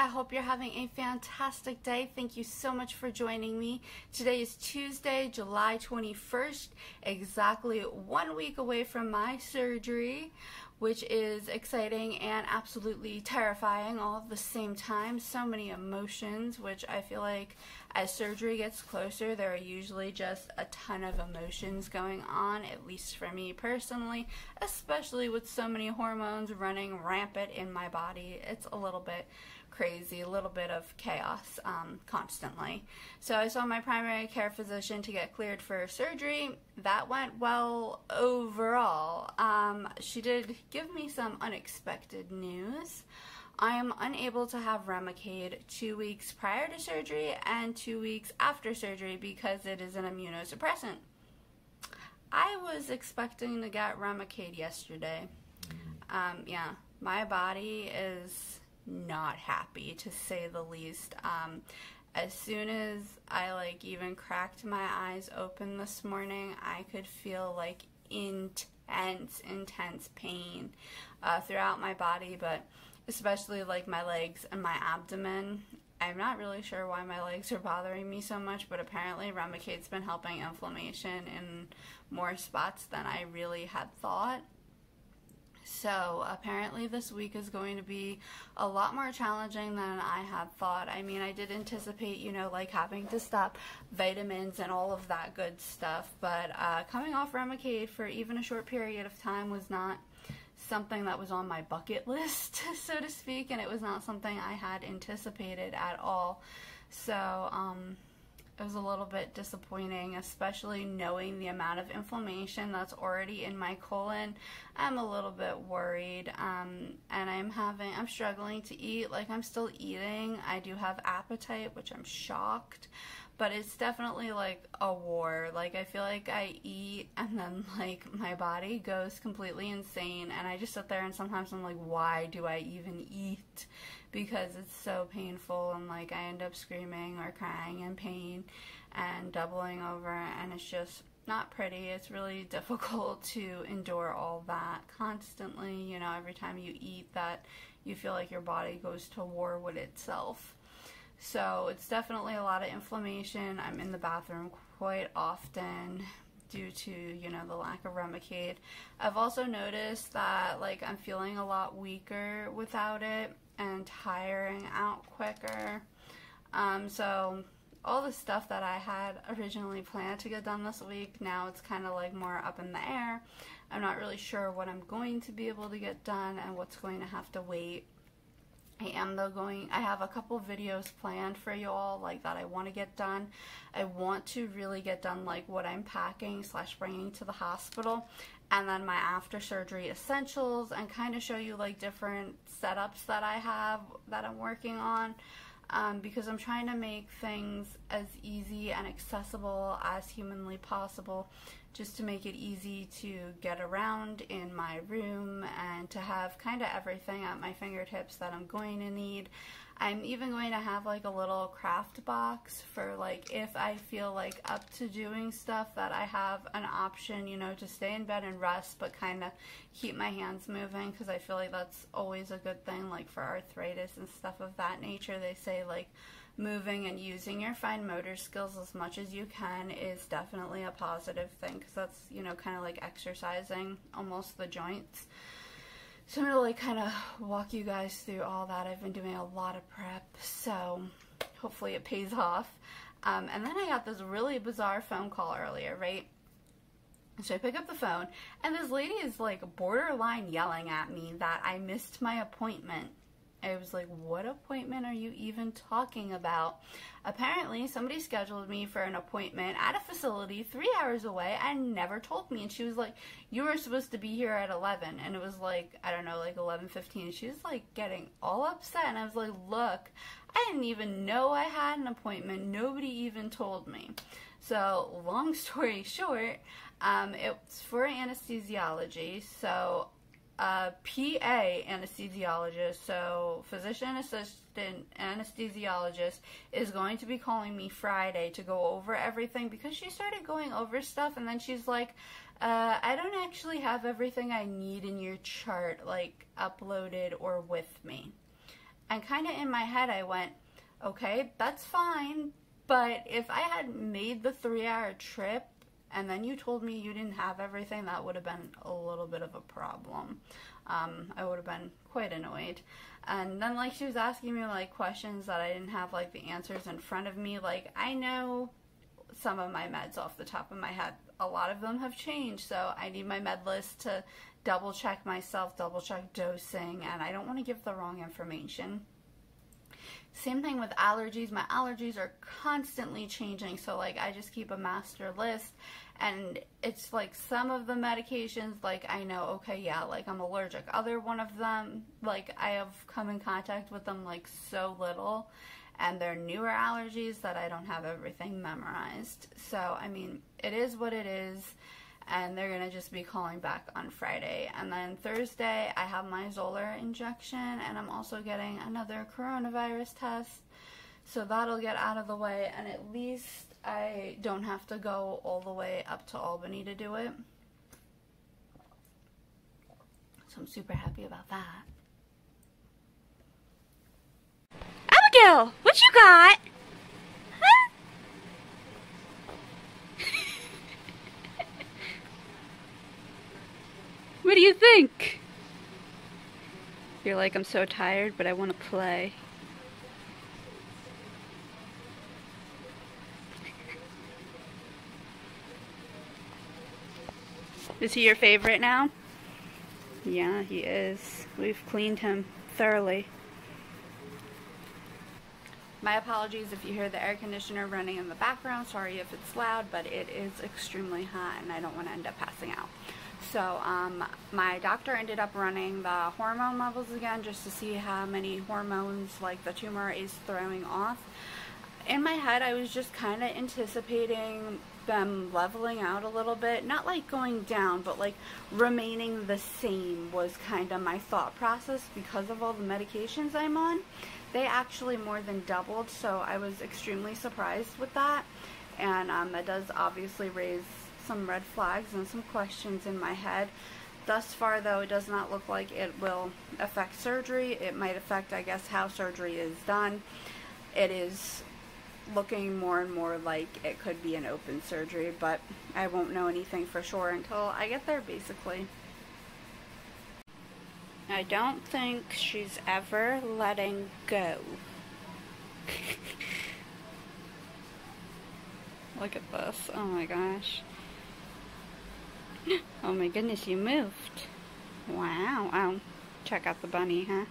I hope you're having a fantastic day. Thank you so much for joining me. Today is Tuesday, July 21st, exactly 1 week away from my surgery, which is exciting and absolutely terrifying all at the same time. So many emotions, which I feel like as surgery gets closer, there are usually just a ton of emotions going on, at least for me personally, especially with so many hormones running rampant in my body. It's a little bit crazy, a little bit of chaos constantly. So I saw my primary care physician to get cleared for surgery. That went well overall. She did give me some unexpected news. I am unable to have Remicade 2 weeks prior to surgery and 2 weeks after surgery because it is an immunosuppressant. I was expecting to get Remicade yesterday. Yeah, my body is not happy, to say the least. As soon as I even cracked my eyes open this morning, I could feel intense pain throughout my body, but especially my legs and my abdomen. I'm not really sure why my legs are bothering me so much, but apparently Remicade's been helping inflammation in more spots than I really had thought. So apparently this week is going to be a lot more challenging than I had thought. I mean, I did anticipate, having to stop vitamins and all of that good stuff, but coming off Remicade for even a short period of time was not something that was on my bucket list, so to speak, and it was not something I had anticipated at all. So it was a little bit disappointing, especially knowing the amount of inflammation that's already in my colon. I'm a little bit worried, and I'm struggling to eat. I'm still eating. I do have appetite, which I'm shocked, but it's definitely a war. I feel like I eat and then my body goes completely insane, and I just sit there and sometimes I'm like, why do I even eat? Because it's so painful, and I end up screaming or crying in pain and doubling over, and it's just not pretty. It's really difficult to endure all that constantly. Every time you eat, that you feel like your body goes to war with itself. So it's definitely a lot of inflammation. I'm in the bathroom quite often due to, the lack of Remicade. I've also noticed that I'm feeling a lot weaker without it and tiring out quicker. So all the stuff that I had originally planned to get done this week, now it's kind of more up in the air. I'm not really sure what I'm going to be able to get done and what's going to have to wait. I have a couple videos planned for you all that I want to get done. I want to really get done what I'm packing / bringing to the hospital, and then my after surgery essentials, and kind of show you different setups that I have that I'm working on, because I'm trying to make things as easy and accessible as humanly possible, just to make it easy to get around in my room and to have kind of everything at my fingertips that I'm going to need. I'm even going to have a little craft box for if I feel up to doing stuff, that I have an option, to stay in bed and rest but kind of keep my hands moving, because I feel like that's always a good thing for arthritis and stuff of that nature. They say moving and using your fine motor skills as much as you can is definitely a positive thing, because that's kind of exercising almost the joints. So I'm going to kind of walk you guys through all that. I've been doing a lot of prep, so hopefully it pays off. And then I got this really bizarre phone call earlier, right? So I pick up the phone, and this lady is borderline yelling at me that I missed my appointment. I was like, what appointment are you even talking about? Apparently, somebody scheduled me for an appointment at a facility 3 hours away and never told me. And she was like, you were supposed to be here at 11. And it was I don't know, 11:15. She was getting all upset. And I was like, look, I didn't even know I had an appointment. Nobody even told me. So, long story short, it's for anesthesiology. So, PA anesthesiologist, so physician assistant anesthesiologist, is going to be calling me Friday to go over everything, because she started going over stuff and then she's like, I don't actually have everything I need in your chart uploaded or with me. And kind of in my head I went, okay, that's fine, but if I had made the 3-hour trip and then you told me you didn't have everything, that would have been a little bit of a problem. I would have been quite annoyed. And then, like, she was asking me, like, questions that I didn't have, like, the answers in front of me. Like, I know some of my meds off the top of my head. A lot of them have changed, so I need my med list to double check myself, double check dosing, and I don't want to give the wrong information. Same thing with allergies. My allergies are constantly changing, so like I just keep a master list, and it's like some of the medications, like I know, okay, yeah, like I'm allergic. Other one of them, like I have come in contact with them like so little, and they're newer allergies that I don't have everything memorized. So, I mean, it is what it is, and they're going to just be calling back on Friday. And then Thursday, I have my Zolar injection, and I'm also getting another coronavirus test. So that'll get out of the way, and at least I don't have to go all the way up to Albany to do it. So I'm super happy about that. Abigail, what you got? Huh? What do you think? You're like, I'm so tired, but I want to play. Is he your favorite now? Yeah, he is. We've cleaned him thoroughly. My apologies if you hear the air conditioner running in the background. Sorry if it's loud, but it is extremely hot and I don't want to end up passing out. So my doctor ended up running the hormone levels again just to see how many hormones like the tumor is throwing off. In my head, I was just kind of anticipating them leveling out a little bit. Not like going down, but like remaining the same was kind of my thought process because of all the medications I'm on. They actually more than doubled, so I was extremely surprised with that. And that does obviously raise some red flags and some questions in my head. Thus far, though, it does not look like it will affect surgery. It might affect, I guess, how surgery is done. It is looking more and more like it could be an open surgery, but I won't know anything for sure until I get there, basically. I don't think she's ever letting go. Look at this. Oh my gosh. Oh my goodness, you moved. Wow. Oh, check out the bunny, huh?